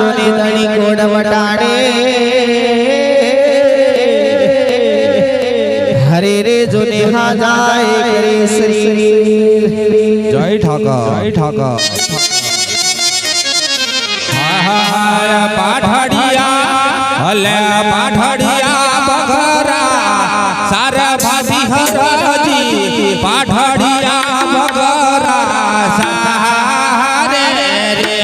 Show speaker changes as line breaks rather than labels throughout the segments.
જોની દણી code વટાડે હરે રે જોને હા જાય કરે શ્રી
જય ઠાકર પાઠડિયા હલે પાઠડિયા બગરા સારા ભાસી હરજી પાઠડિયા બગરા સારે રે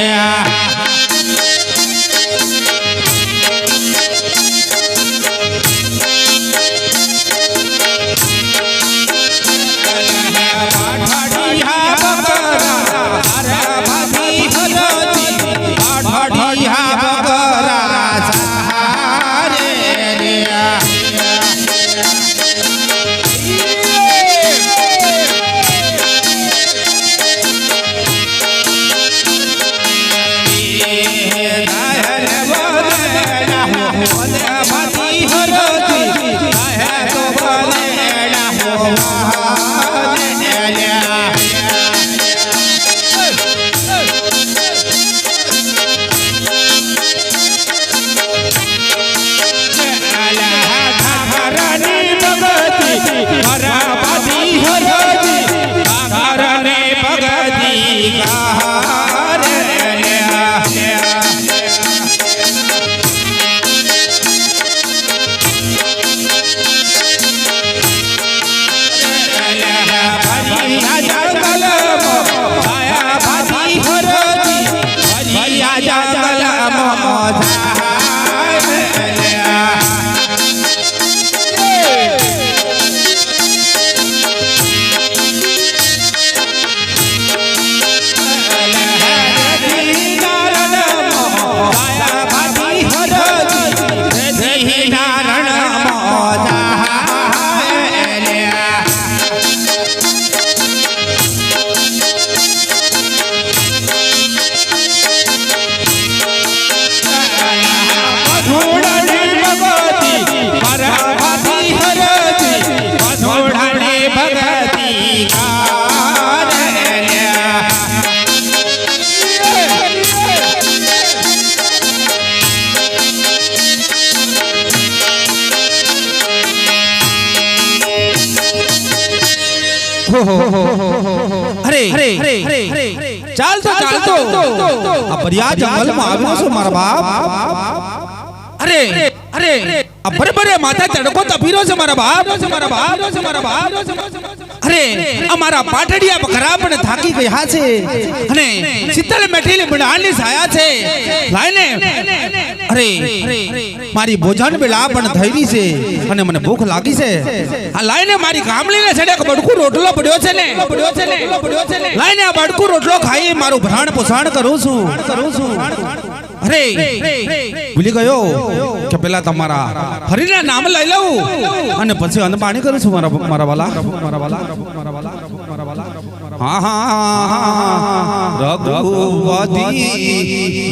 ચાલતો આ બરિયા જંગલમાં આવ્યો છું મારા બાપ અરે આ બરે માથા તડકો તપીરો છે મારા બાપ અરે અમારા પાટડિયા બકરા પણ થાકી ગયા છે અને શીતળ મેઠીલી બણાની છાયા છે લાઈને અરે મારી ભોજન બેલા પણ થઈ છે અને મને ભૂખ લાગી છે આ લાઈને મારી કામલીને છડે બડકુ રોટલો પડ્યો છે ને લાઈને આ બડકુ રોટલો ખાઈ મારું ભરાણ પોષણ કરું છું અરે ભૂલી ગયો કે પેલા તમારા હરિના નામ લઈ લઉં અને પછી અન્ન પાણી કરું છું મારા વાલા હા રઘુવતી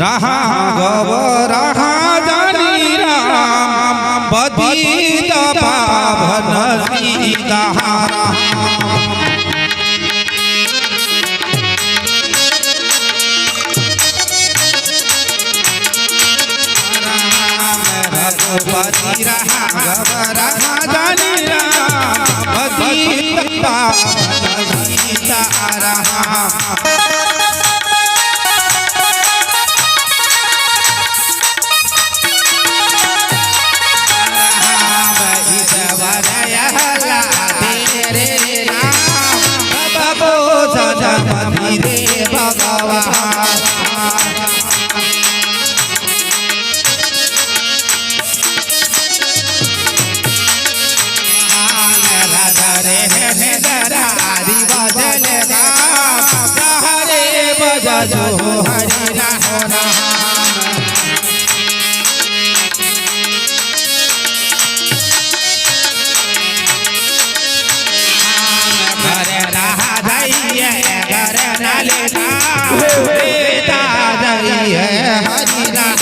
રાઘવ રાજાની રામ બધી પાવન સીતા भगवती राघव राजानी राम बधी पावन सीता राम जो हरि राम घर रहा जाइए घर न लेना बेटा जाइए हरि राम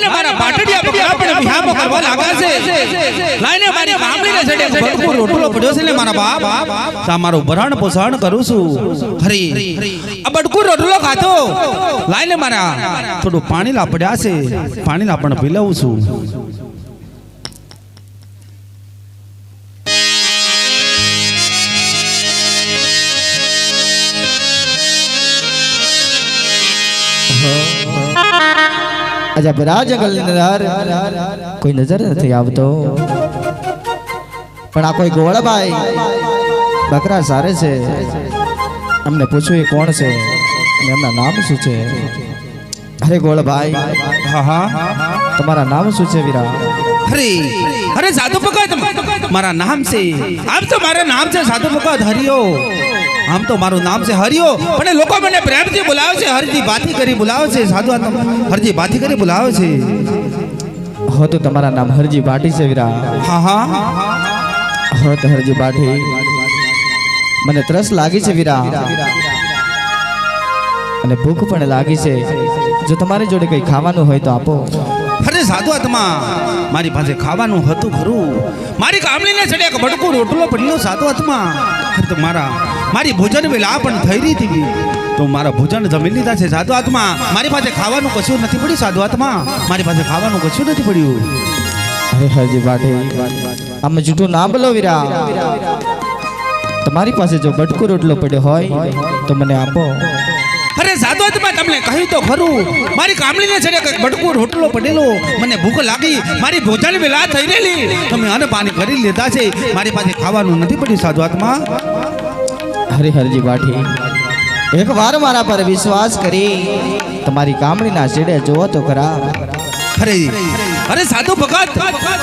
મારા પાટડિયા બકરા પણ વિહામો કરવા લાગ્યા છે લાઈને મારી કામલીને સડે ભડકો રોટલો પડ્યો છે ને મારા બાપ સા મારું ભરણ પોષણ કરું છું હરી આ ભડકો રોટલો ખાતો લાઈને મારા થોડું પાણી લા પડ્યા છે પાણી લા પણ પીલાવું છું
અજા બરા જંગલની અંદર કોઈ નજર નથી આવતો પણ આ કોઈ ગોળભાઈ બકરા સારે છે અમને પૂછ્યું એ કોણ છે અને એમના નામ શું છે અરે ગોળભાઈ
હા હા
તમારા નામ શું છે વીરા
અરે અરે સાધુ ભગત મારા નામ છે આમ તો મારા નામ છે સાધુ ભગત હરિયો આમ તો મારું નામ છે હરિયો પણ લોકો મને પ્રેમથી બોલાવે છે હરજી બાથી કરી બોલાવે છે સાધુ હરજી બાથી કરી બોલાવે છે
હો તો તમારા નામ હરજી બાટી છે વીરા
હા હા
હો તો હરજી બાટી મને તરસ લાગી છે વીરા અને ભૂખ પણ લાગી છે જો તમારી જોડે કંઈ ખાવાનું હોય તો આપો
અરે સાધુ આત્મા મારી પાસે ખાવાનું હતું ખરું મારી કામલીને ચડે એક ભડકો રોટલો પડ્યો સાધુ આત્મા તો મારી ભોજન વેલા પણ થઈ રહી હતી તો મારા ભોજન જમી લીધા છે સાધુ આત્મા મારી પાસે ખાવાનું કશું નથી પડ્યું સાધુ આત્મા મારી પાસે ખાવાનું કશું નથી પડ્યું
અરે હરજી બાટી આમ જૂઠું ના બોલો વીરા તમારી પાસે જો ભડકો રોટલો પડ્યો હોય તો મને આપો
અરે સાધુ આત્મા તમને કહ્યું તો ખરું મારી કામલીને છેડે કંઈક ભડકો રોટલો પડેલો મને ભૂખ લાગી મારી ભોજન વેલા થઈ રહેલી તમે અન્ન પાણી કરી લીધા છે મારી પાસે ખાવાનું નથી પડ્યું સાધુ આત્મા
અરે હરજી બાટી એક વાર મારા પર વિશ્વાસ કરી તમારી કામળીના છેડે જોવો તો ખરા
અરે સાધુ ભગત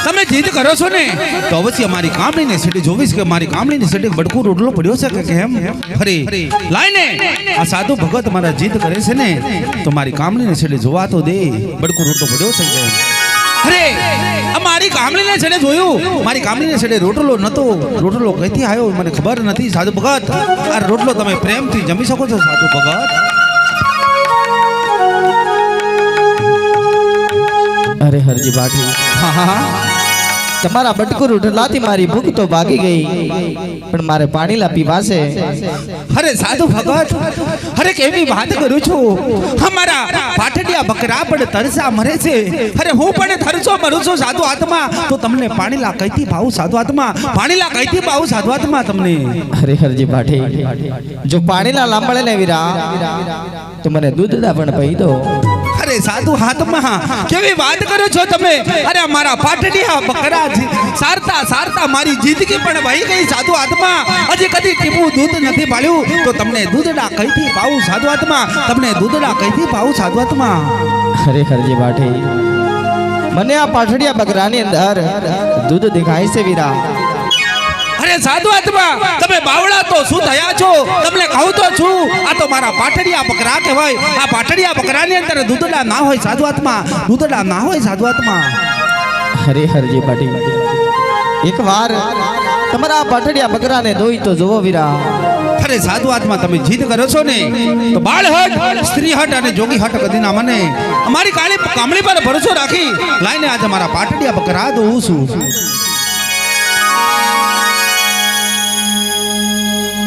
તમે જીદ કરો છો ને તો અવશ્ય મારી કામળીને છેડે જોવીશ કે મારી કામળીને છેડે ભડકો રોટલો પડ્યો છે કે કેમ અરે લાઈને આ સાધુ ભગત મારા જીદ કરે છે ને તો મારી કામળીને છેડે જોવા તો દે ભડકો રોટલો પડ્યો છે કે અરે મારી કામલીને છેડે જોયું મારી કામલીને છેડે રોટલો નતો રોટલો કઈથી આવ્યો મને ખબર નથી સાધુ ભગત આ રોટલો તમે પ્રેમથી જમી શકો છો સાધુ ભગત
અરે હરજી બાટી
હા હા
તમારા બટકુ રોટલાથી મારી ભૂખ તો ભાગી ગઈ પણ મારે પાણી લા પીવા છે
અરે સાધુ ભગત અરે કેવી વાત કરું છું અમારા પાટડિયા બકરા પણ તરસા મરે છે અરે હું પણ તરસો મરું છું સાધુ આત્મા તો તમને પાણી લા કઈથી ભાવ સાધુ આત્મા પાણી લા કઈથી ભાવ સાધુ આત્મા તમને
અરે હરજી બાટી જો પાણી લા લાંબળે ને વીરા તો મને દૂધ દા પણ પી દો
અરે સાધુ આત્મા કેવી વાત કરો છો તમે અરે મારા પાટડિયા બકરા સારતા સારતા મારી જિંદગી પણ વહી ગઈ સાધુ આત્મા હજી કદી ટીપું દૂધ નથી પાળ્યું તો તમને દૂધડા કઈથી પાવું સાધુ આત્મા તમને દૂધડા કઈથી પાવું સાધુ આત્મા
અરે હરજી બાટી મને આ પાટડિયા બકરાની અંદર દૂધ દેખાય છે વીરા
અરે સાધુ આત્મા તમે બાવળા તો શું થયા છો તમને કહું તો છું આ તો મારા પાટડિયા બકરા કહેવાય આ પાટડિયા બકરાની અંદર દૂધડા ના હોય સાધુ આત્મા દૂધડા ના હોય સાધુ આત્મા
અરે હરજી બાટી એક વાર તમારા પાટડિયા બકરાને દોઈ તો જોવો વીરા
અરે સાધુ આત્મા તમે જીદ કરો છો ને તો બાળ હટ સ્ત્રી હટ અને જોગી હટ કદી ના મને અમારી કામળી પર ભરોસો રાખી લાઈને આજે મારા પાટડિયા બકરા દોઉં છું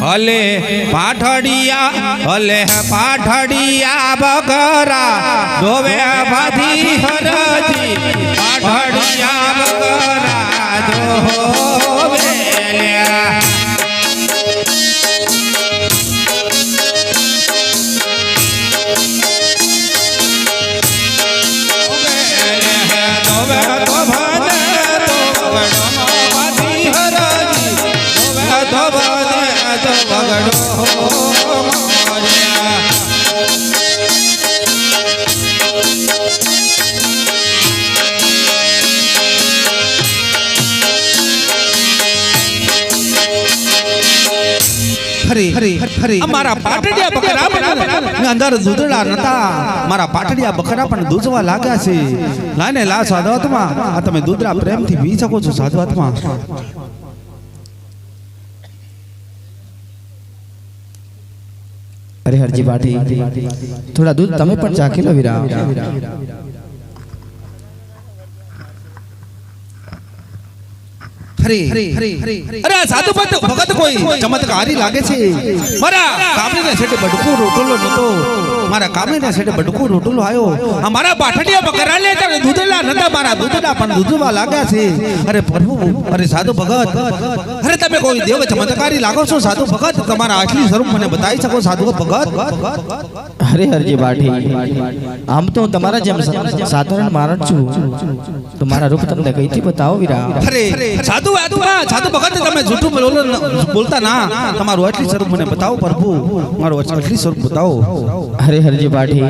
હલે પાઠડિયા બકરા દોવે ભાધી હરજી પાઠડિયા બકરા દોવે મારા પાટડિયા બકરા પણ અંદર દૂધડા નતા મારા પાટડિયા બકરા પણ દૂધવા લાગ્યા છે લાને લા સાધુ આત્મા આ તમે દૂધડા પ્રેમથી પી શકો છો સાધુ આત્મા
અરે હરજી બાટી થોડા દૂધ તમે પણ ચાખી લો વીરા
અરે આ સાધુ ભગત કોઈ ચમત્કારી લાગે છે. મારા કામણીને સેટે બડકું રોટલો નતો, મારા કામણીને સેટે બડકું રોટલો આવ્યો. આ મારા પાઠડિયા બકરા લે ત્યારે દૂધલા નતા, મારા દૂધડા પણ દૂધવા લાગ્યા છે. અરે પ્રભુ, અરે સાધુ ભગત, અરે તમે કોઈ દેવ ચમત્કારી લાગો છો સાધુ ભગત, તમારા આટલી સ્વરૂપ મને બતાવી શકો સાધુ ભગત?
અરે હરજી બાઠી, આમ તો હું તમારા જેમ સાધારણ માણસ છું, તો મારા રૂપ તમને કઈથી બતાવો વીરા?
અરે સાધુ સાધુ ભગત, તમે જૂઠું બોલતા ના, તમારું આટલી સ્વરૂપ મને બતાવો પ્રભુ, મારું આટલી સ્વરૂપ બતાવો.
અરે હરજી બાઠી,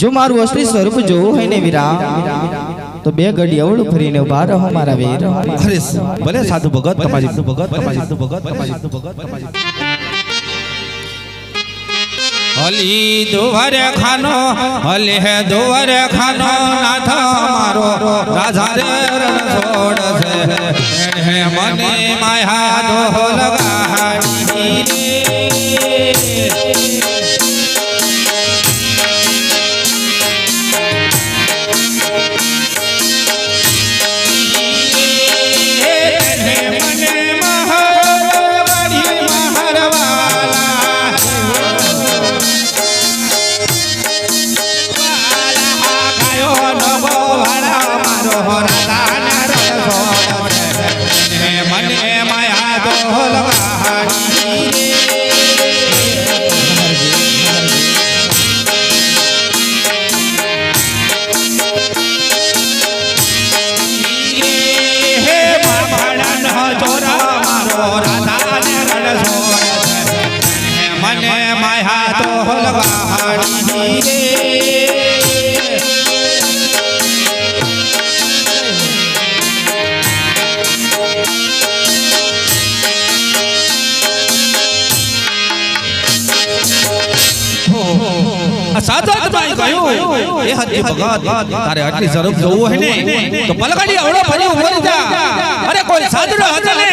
જો મારું અસલી સ્વરૂપ જોવું હોય ને વીરા, તો બે ઘડી અવળું ફરીને ઉભા રહો મારા વીર.
અરે ભલે સાધુ ભગત, તમારી ભગત, સાધુ ભગત, સાધુ ભગત. હલી દુવર ખાનો, હલે હે દુવર ખાનો, નાથ મારો રાજા રે રણછોડ છે, હે મને માયા દો લગાડી રે. તારે આટલી સ્વરૂપ જોવું હોય ને તો પલકાડી અવળો ફરી ઉભો રહી જા. અરે કોઈ સાધુડો હતો ને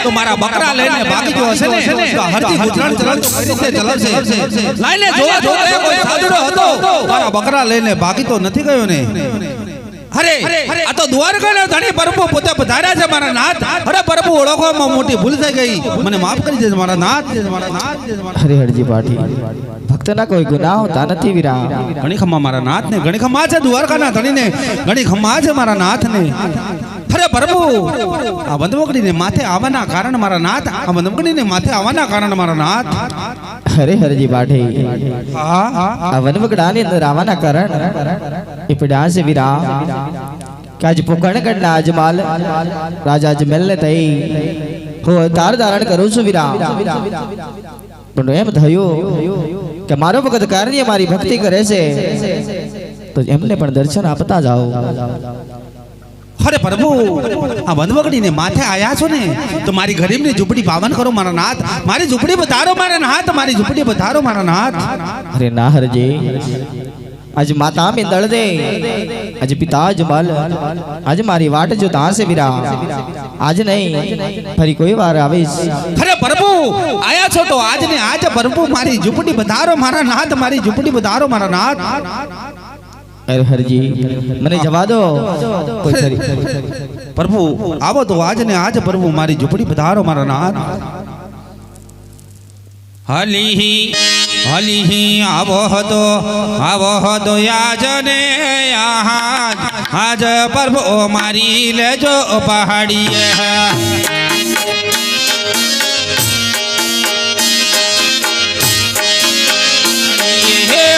તો મારા બકરા લઈને ભાગી ગયો હશે ને, તો હરતી ગુજરાત ચલશે. લાઈને જોવા જોવા કોઈ સાધુડો હતો, મારા બકરા લઈને ભાગી તો નથી ગયો ને. અરે આ તો દ્વારકાના ધણી પ્રભુ પોતે પધાર્યા છે મારા નાથ. અરે પ્રભુ, ઓળખવામાં મોટી ભૂલ થઈ ગઈ, મને માફ કરી દેજો મારા નાથ.
અરે હરજી બાઠી, ભક્તના કોઈ ગુનાહ હોતા નથી વીરા.
ઘણી ખમ્મા મારા નાથ ને, ઘણી ખમ્મા છે દ્વારકાના ધણી ને, ઘણી ખમ્મા છે મારા નાથ ને. અરે પ્રભુ, આ બંધવકડીને માથે આવવાના કારણ મારા નાથ, આ બંધવકડીને માથે આવવાના કારણ મારા નાથ.
અરે હરજી બાઠી, આ વનવગડાની અંદર આવવાના કારણ એ પડ્યા છે વીરા કે આજ પોકણગઢના અજમાલ રાજા અજમલને થઈ હું અવતાર ધારણ કરું છું વીરા. પણ એમ થયું કે મારો ભગત કાર્ય મારી ભક્તિ કરે છે, તો એમને પણ દર્શન આપતા જાઓ.
અરે પ્રભુ, આ વનવગડીને માથે આયા છો ને, તો મારી ગરીબની ઝૂંપડી પાવન કરો મારા નાથ, મારી ઝૂંપડી પધારો મારા નાથ, મારી ઝૂંપડી પધારો મારા નાથ.
અરે ના હરજી, આજ માતા में दड़ दे, आज पिता जमल, आज मारी वाट जो ता से विरा, आज नहीं फरी कोई बार आवीस.
अरे प्रभु, आया છો તો આજ ને આજ પ્રભુ મારી ઝૂંપડી પધારો મારા નાથ, મારી ઝૂંપડી પધારો મારા નાથ.
अरे हरजी, મને જવા દો કોઈ ફરી.
પ્રભુ આવો તો આજ ને આજ પ્રભુ મારી ઝૂંપડી પધારો મારા નાથ. હલી આવો હતો યાજને આજ પ્રભુ મારી લેજો પહાડીએ.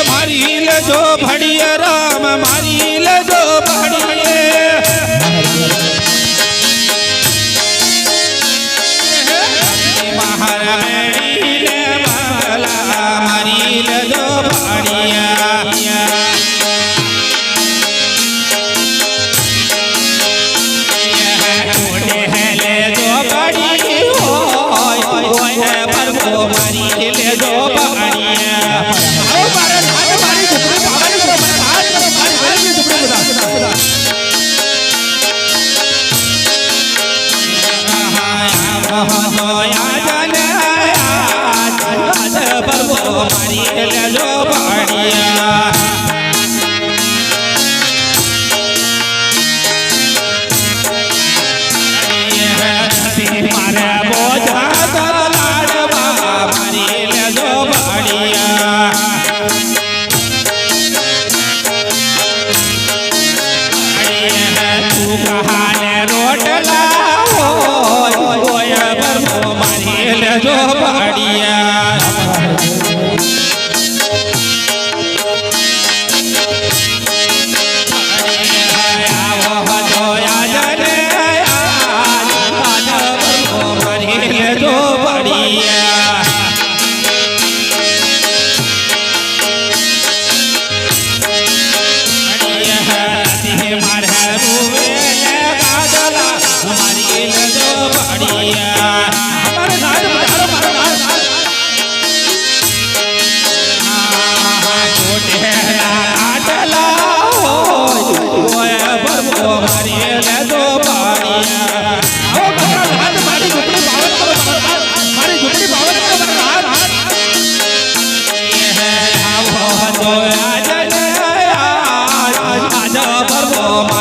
મારી લેજો ભડીએ રામ, મારી લેજો ભડીએ.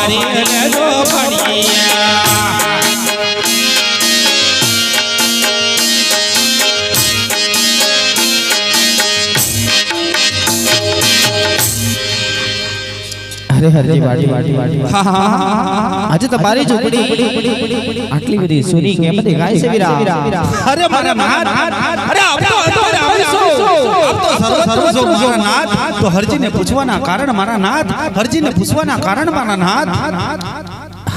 હરી લેજો ફળિયા
અરે હરજી વાડી આજે તમારી ઝૂંપડી આટલી બધી સોની કેમ દેખાય છે વીરા?
અરે મારા નાથ અરે આપ તો સર્વ મારા નાથ તો હરજીને પૂછવાના કારણ મારા નાથ હરજીને પૂછવાના કારણ મારા નાથ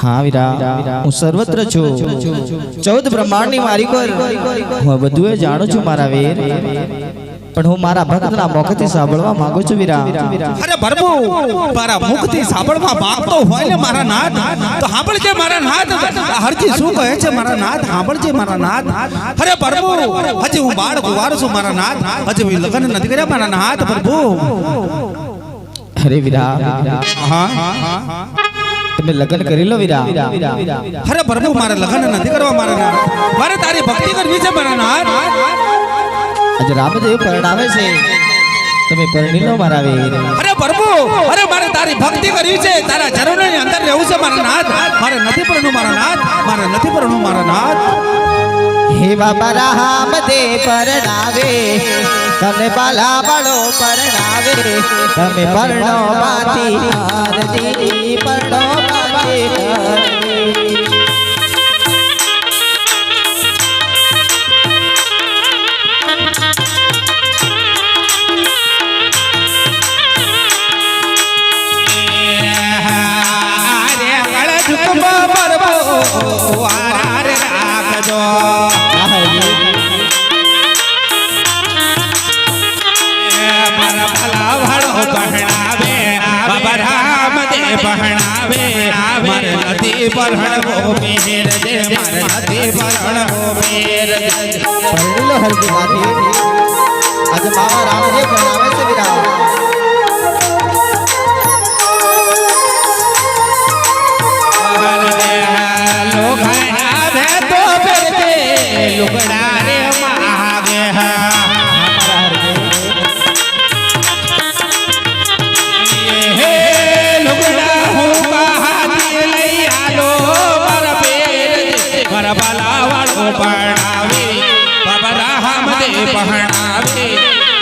હા વીરા હું સર્વત્ર છું 14 બ્રહ્માંડની મારી પર હું બધું જાણું છું મારા વીર પણ હું મારા ભક્તના મુખથી સાંભળવા માંગુ છું વીરા.
અરે પ્રભુ મારા મુખથી સાંભળવા માંગતો હોય ને મારા નાથ તો સાંભળજે મારા નાથ હરજી શું કહે છે મારા નાથ સાંભળજે મારા નાથ અરે પ્રભુ હજી હું બાળ કુંવાર છું મારા નાથ હજી હું લગ્ન નથી કર્યા મારા નાથ પ્રભુ.
અરે વીરા
હા
તમે લગ્ન કરી લો વીરા.
અરે પ્રભુ મારે લગ્ન નથી કરવા મારા નાથ મારે તારી ભક્તિ કરવી છે મારા નાથ.
આજે રામદેવ પરણાવે છે તમે પરણી લો મારા વીર.
અરે પ્રભુ અરે મારે તારી ભક્તિ કરવી છે તારા ચરણોની અંદર રહેવું છે મારા નાથ મારે નથી પરણવું મારા નાથ મારે નથી પરણવું મારા નાથ.
હે બાબા રામદેવ પરણાવે તને બાલા બાળો પરણાવે તમે પરણો માથી આરતી પરણો માથી આજે બાબા રામદેવ પરણાવે છે વીરા.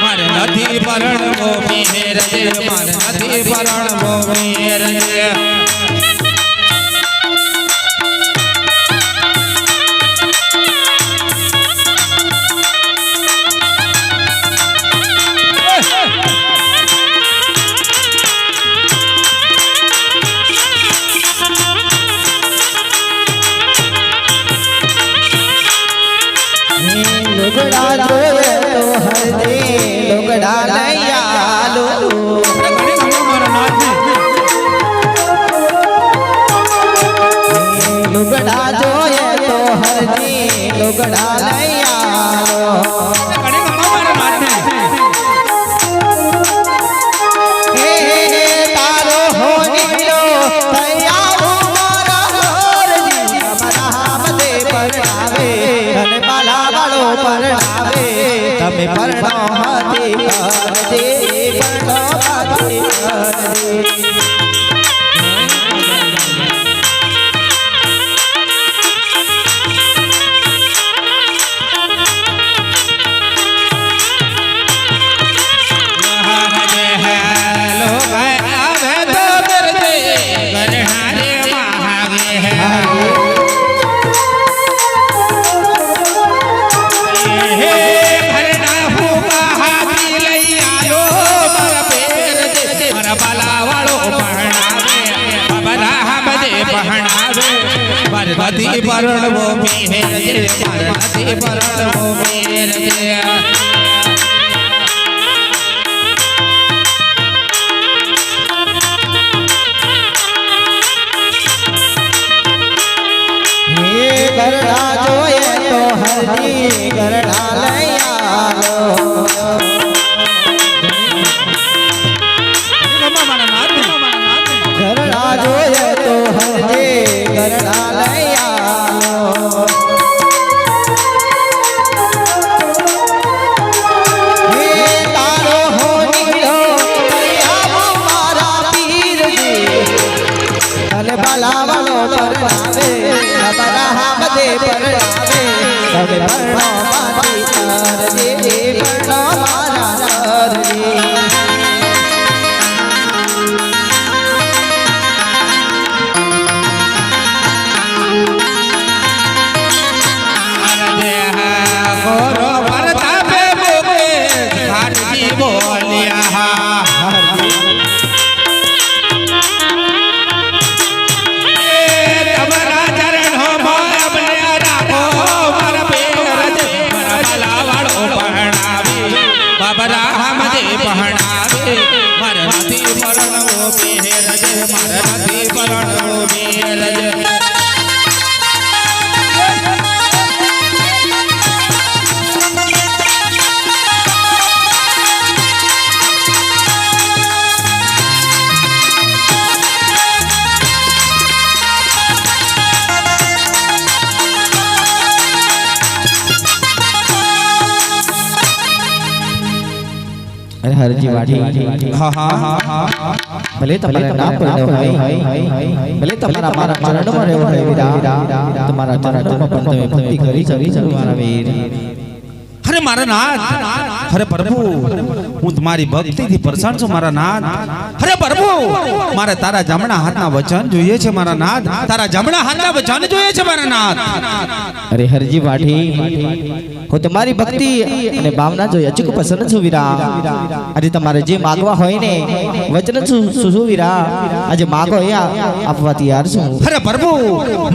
મારે નથી પરણવો મેર મારે નથી પરણવો મેર
લુગડા જોવે તો હરદે લુગડા લઈ આલો. લુગડા જોયે તો હરદે લુગડા લઈ આલો. હે તારો હોનીલો તૈયારો મારા હરજી મારા રામદેવ પરણાવે અને બાલા બાળો પરણાવે તમે પરણો હાથી હરદે પરણો હાથી હરદે.
નથી પરણવો મેર નથી પરણવો મેર
ગરડા જોયે તો હરજી ગરડા લઈ આલો. ગરડા જોયે તો હરજી ગરડા લઈ આલો. હે તારો હોનીલો તૈયારો મારા પીરજી તમને બાલાવાળો પરણાવે તમારા હામદે પરણાવે તમે પરણો મારી સરજી પરણો મારા સરજી અરે હરજી વાઢી ભલે તમારા નામ પરણો હોય ભલે તમારા મારા ચરણમાં રહેવો હોય વીરા તમારા ચરણોમાં પણ તમે ભક્તિ કરી છે મારા વીર
અરે મારા નાથ અરે પ્રભુ હું તમારી ભક્તિથી પ્રસન્ન છું મારા નાથ અરે પ્રભુ મારે તારા જમણા હાથના વચન જોઈએ છે મારા નાથ તારા જમણા હાથના વચન જોઈએ છે મારા નાથ
અરે હરજી વાઢી હું તમારી ભક્તિ અને ભાવના જોઈ અચૂક પસંદ છું વીરા આજે તમારે જે માંગવા હોય ને વચન શું વીરા આજે માંગો એ આપવા તૈયાર છું
અરે પ્રભુ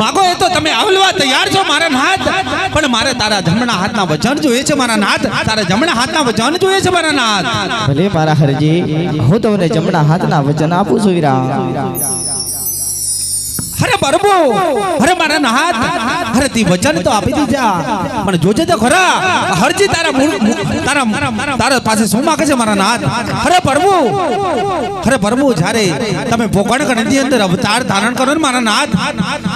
માંગો એ તો તમે આવલવા તૈયાર છો મારા નાથ પણ મારે તારા જમણા હાથના વચન જોઈએ છે મારા નાથ તારા જમણા હાથના વચન જોઈએ છે મારા નાથ
ભલે મારા હરજી હું તમને જમણા હાથના વચન આપું છું વીરા
અરે પ્રભુ અરે મારા નાથ અરે તી વચન તો આપી દીધા પણ જોજે તો ખરા હરજી તારા પાસે શું માંગે છે મારા નાથ અરે પ્રભુ જ્યારે તમે પોકણગઢ ની અંદર અવતાર ધારણ કરો ને મારા નાથ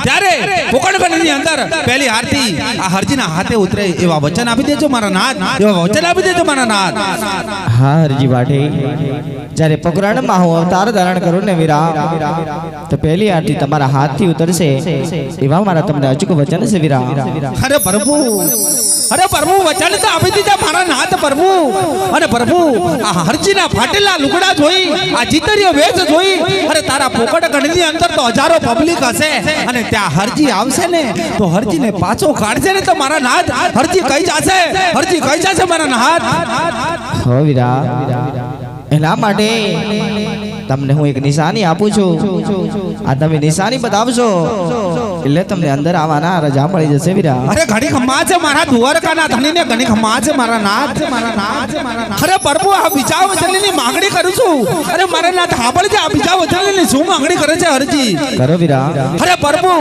ત્યારે પોકણગઢ ની અંદર પહેલી આરતી આ હરજીના હાથે ઉતરે એવા વચન આપી દેજો મારા નાથ એવા વચન આપી દેજો મારા નાથ
હા હરજી વાઢી જ્યારે પોકરણમાં હું અવતાર ધારણ કરું ને વીરા તો પહેલી આરતી તમારા હાથથી ઉતરશે એવા મારા તમને અચૂક વચન છે વીરા
અરે પ્રભુ વચન તો આપી દીધા મારા નાથ પ્રભુ અને પ્રભુ આ હરજીના ફાટેલા લુગડા જોઈ આ જીતરીઓ વેચ જોઈ અરે તારા પોકટગઢ ની અંદર તો હજારો પબ્લિક હશે અને ત્યાં હરજી આવશે ને તો હરજીને પાછો કાઢશે ને તો મારા નાથ હરજી કઈ જશે મારા નાથ
હો વીરા એના માટે તમને હું એક નિશાની આપું છું આ તમે નિશાની બતાવશો એટલે તમને અંદર આવવાના રજા મળી જશે વીરા
અરે ઘણી ખમ્મા છે મારા દ્વારકાના ધણીને ઘણી ખમ્મા છે મારા નાથ અરે પ્રભુ આ બીજા વચનની માંગણી કરું છું અરે મારા નાથ હાંભળજે આ બીજા વચનની શું માંગણી કરે છે હરજી
કરો વીરા
અરે પ્રભુ